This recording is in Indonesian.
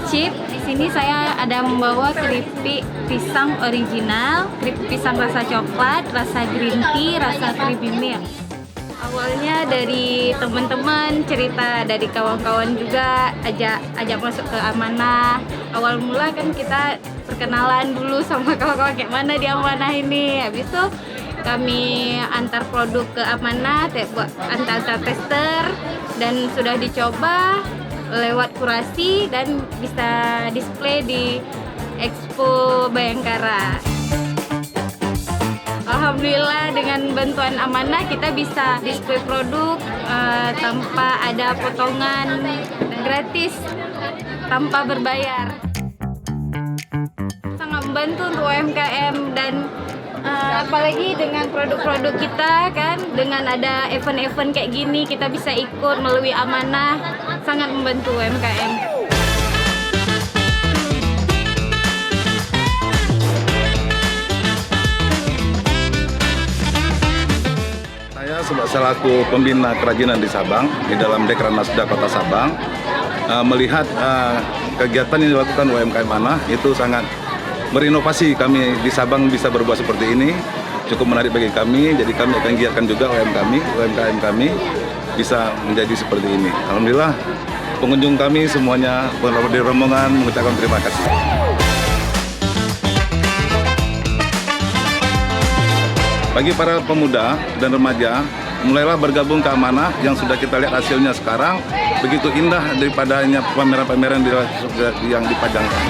Chip. Di sini saya ada membawa keripik pisang original, keripik pisang rasa coklat, rasa green tea, rasa creamy milk. Awalnya dari teman-teman, cerita dari kawan-kawan juga, ajak masuk ke Amanah. Awal mula kan kita perkenalan dulu sama kawan-kawan kayak mana di Amanah ini. Habis itu kami antar produk ke Amanah, buat antar tester, dan sudah dicoba lewat kurasi dan bisa display di Expo Bayangkara. Alhamdulillah dengan bantuan Amanah kita bisa display produk tanpa ada potongan, gratis, tanpa berbayar. Sangat membantu untuk UMKM dan apalagi dengan produk-produk kita kan, dengan ada event-event kayak gini kita bisa ikut melalui Amanah, sangat membantu UMKM. Saya selaku pembina kerajinan di Sabang, di dalam Dekranasda Kota Sabang, melihat kegiatan yang dilakukan UMKM Amanah itu sangat berinovasi. Kami di Sabang bisa berbuat seperti ini, cukup menarik bagi kami, jadi kami akan giatkan juga UMKM kami bisa menjadi seperti ini. Alhamdulillah pengunjung kami semuanya, di rombongan mengucapkan terima kasih. Bagi para pemuda dan remaja, mulailah bergabung ke Amanah yang sudah kita lihat hasilnya sekarang, begitu indah daripadanya pameran-pameran yang dipajangkan.